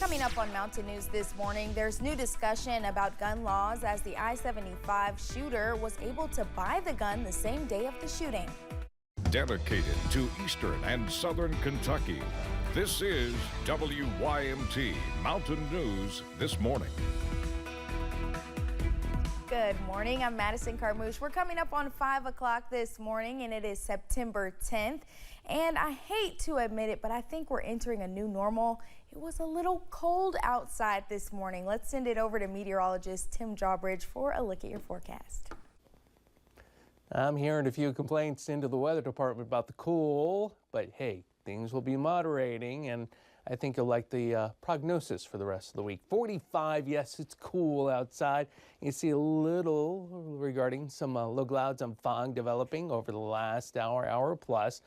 Coming up on Mountain News this morning, there's new discussion about gun laws as the I-75 shooter was able to buy the gun the same day of the shooting. Dedicated to Eastern and Southern Kentucky, this is WYMT Mountain News This Morning. Good morning, I'm Madison Carmouche. We're coming up on 5 o'clock this morning and it is September 10th. And I hate to admit it, but I think we're entering a new normal. It was a little cold outside this morning. Let's send it over to meteorologist Tim Jawbridge for a look at your forecast. I'm hearing a few complaints into the weather department about the cool, but hey, things will be moderating, and I think you'll like the prognosis for the rest of the week. 45, yes, it's cool outside. You see a little regarding some low clouds and fog developing over the last hour plus.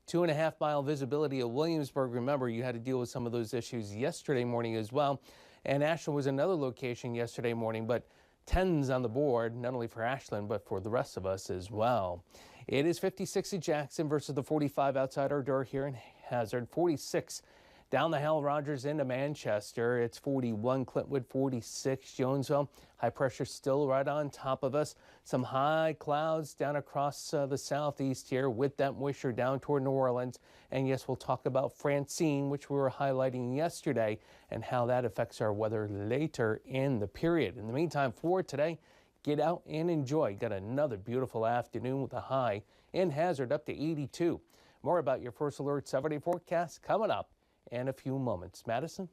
2.5 mile visibility at Williamsburg. Remember, you had to deal with some of those issues yesterday morning as well. And Ashland was another location yesterday morning, but 10s on the board, not only for Ashland, but for the rest of us as well. It is 56 at Jackson versus the 45 outside our door here in Hazard. 46 down the Hal Rogers into Manchester. It's 41 Clintwood, 46 Jonesville. High pressure still right on top of us. Some high clouds down across the southeast here with that moisture down toward New Orleans. And yes, we'll talk about Francine, which we were highlighting yesterday, and how that affects our weather later in the period. In the meantime, for today, get out and enjoy. Got another beautiful afternoon with a high in Hazard up to 82. More about your First Alert 7-day forecast coming up in a few moments. Madison?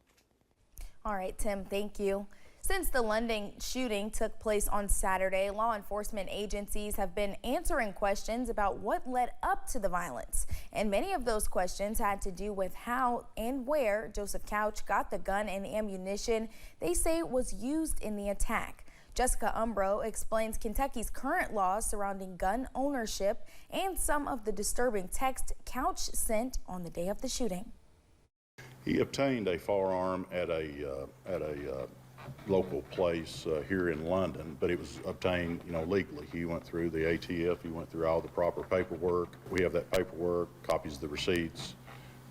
All right, Tim, thank you. Since the London shooting took place on Saturday, law enforcement agencies have been answering questions about what led up to the violence. And many of those questions had to do with how and where Joseph Couch got the gun and ammunition they say was used in the attack. Jessica Umbro explains Kentucky's current laws surrounding gun ownership and some of the disturbing text Couch sent on the day of the shooting. He obtained a firearm at a local place here in London, but it was obtained, legally. He went through the ATF. He went through all the proper paperwork. We have that paperwork, copies of the receipts,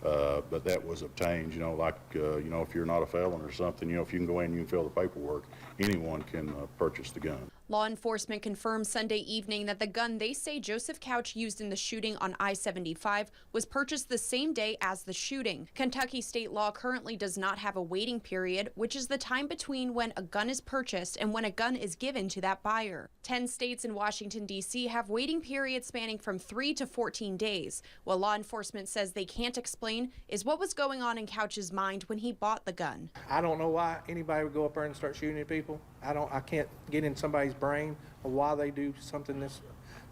but that was obtained. If you're not a felon or something, if you can go in and you can fill the paperwork, anyone can purchase the gun. Law enforcement confirmed Sunday evening that the gun they say Joseph Couch used in the shooting on I-75 was purchased the same day as the shooting. Kentucky state law currently does not have a waiting period, which is the time between when a gun is purchased and when a gun is given to that buyer. 10 states and Washington, D.C. have waiting periods spanning from 3 to 14 days. What law enforcement says they can't explain is what was going on in Couch's mind when he bought the gun. I don't know why anybody would go up there and start shooting at people. I can't get in somebody's brain of why they do something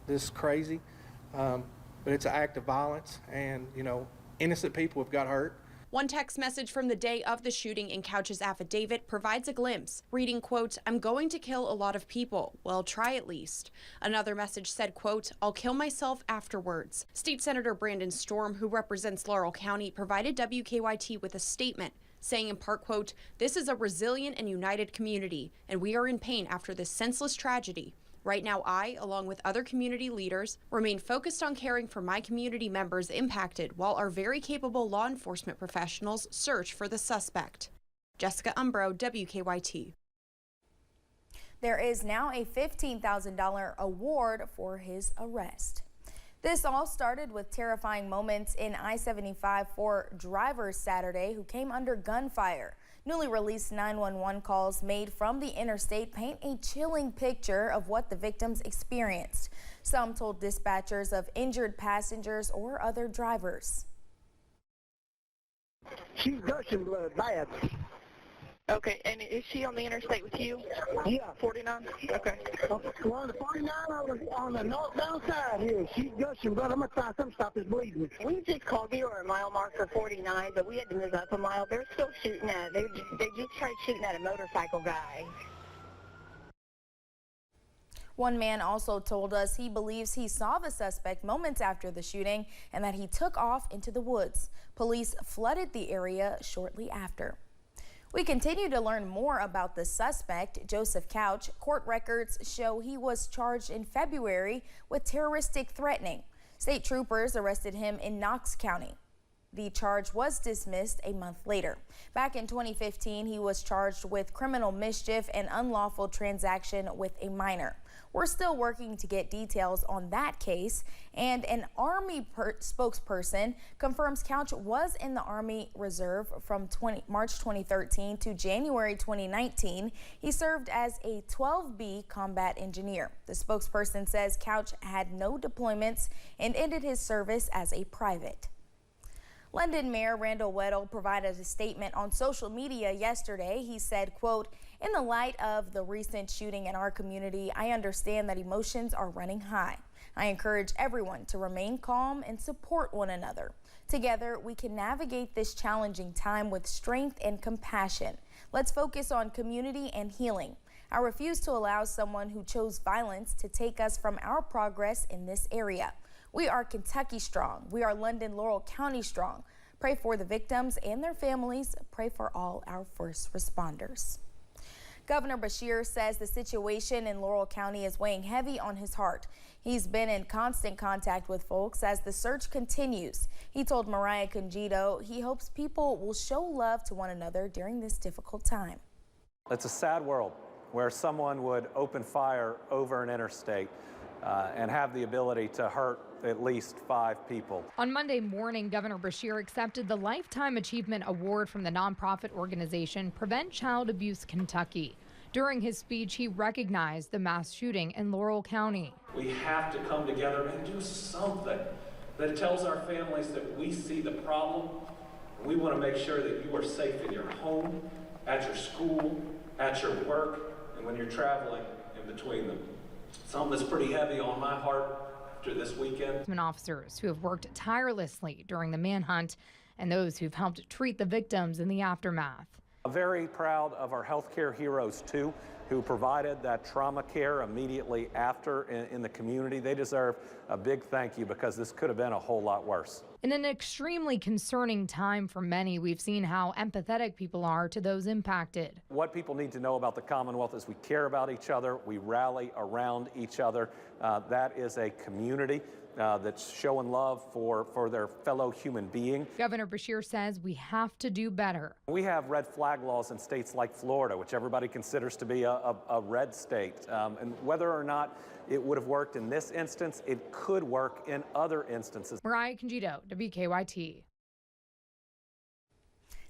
this crazy, but it's an act of violence, and innocent people have got hurt. One text message from the day of the shooting in Couch's affidavit provides a glimpse, reading, quote, "I'm going to kill a lot of people. Well, try at least." Another message said, quote, "I'll kill myself afterwards." State Senator Brandon Storm, who represents Laurel County, provided WKYT with a statement saying in part, quote, "This is a resilient and united community, and we are in pain after this senseless tragedy. Right now, I, along with other community leaders, remain focused on caring for my community members impacted while our very capable law enforcement professionals search for the suspect." Jessica Umbro, WKYT. There is now a $15,000 award for his arrest. This all started with terrifying moments in I-75 for drivers Saturday who came under gunfire. Newly released 911 calls made from the interstate paint a chilling picture of what the victims experienced. Some told dispatchers of injured passengers or other drivers. She's gushing blood, bad. Okay, and is she on the interstate with you? Yeah. 49? Okay. We're on the 49 on the northbound side here. She's gushing blood. I'm going to try something to stop this bleeding. We just called you or a mile marker 49, but we had to move up a mile. They're still shooting at, they just tried shooting at a motorcycle guy. One man also told us he believes he saw the suspect moments after the shooting and that he took off into the woods. Police flooded the area shortly after. We continue to learn more about the suspect, Joseph Couch. Court records show he was charged in February with terroristic threatening. State troopers arrested him in Knox County. The charge was dismissed a month later. Back in 2015, he was charged with criminal mischief and unlawful transaction with a minor. We're still working to get details on that case, and an Army spokesperson confirms Couch was in the Army Reserve from March 2013 to January 2019. He served as a 12B combat engineer. The spokesperson says Couch had no deployments and ended his service as a private. London Mayor Randall Weddle provided a statement on social media yesterday. He said, quote, "In the light of the recent shooting in our community, I understand that emotions are running high. I encourage everyone to remain calm and support one another. Together, we can navigate this challenging time with strength and compassion. Let's focus on community and healing. I refuse to allow someone who chose violence to take us from our progress in this area. We are Kentucky strong. We are London Laurel County strong. Pray for the victims and their families. Pray for all our first responders." Governor Beshear says the situation in Laurel County is weighing heavy on his heart. He's been in constant contact with folks as the search continues. He told Mariah Conjito he hopes people will show love to one another during this difficult time. It's a sad world where someone would open fire over an interstate and have the ability to hurt at least 5 people. On Monday morning, Governor Beshear accepted the Lifetime Achievement Award from the nonprofit organization Prevent Child Abuse Kentucky. During his speech, he recognized the mass shooting in Laurel County. We have to come together and do something that tells our families that we see the problem. We want to make sure that you are safe in your home, at your school, at your work, and when you're traveling in between them. Something that's pretty heavy on my heart after this weekend. Officers who have worked tirelessly during the manhunt and those who've helped treat the victims in the aftermath. Very proud of our healthcare heroes, too, who provided that trauma care immediately after in the community. They deserve a big thank you because this could have been a whole lot worse. In an extremely concerning time for many, we've seen how empathetic people are to those impacted. What people need to know about the Commonwealth is we care about each other, we rally around each other. That is a community that's showing love for their fellow human being. Governor Beshear says we have to do better. We have red flag laws in states like Florida, which everybody considers to be a red state. And whether or not it would have worked in this instance, it could work in other instances. Mariah Conjito, WKYT.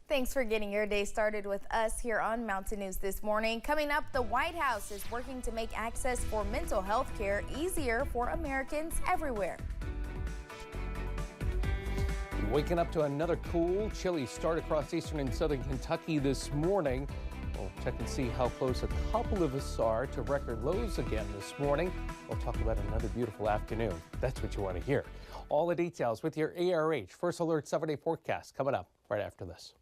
Thanks for getting your day started with us here on Mountain News this morning. Coming up, the White House is working to make access for mental health care easier for Americans everywhere. Waking up to another cool, chilly start across eastern and southern Kentucky this morning. We'll check and see how close a couple of us are to record lows again this morning. We'll talk about another beautiful afternoon. That's what you want to hear. All the details with your ARH First Alert 7-day forecast coming up right after this.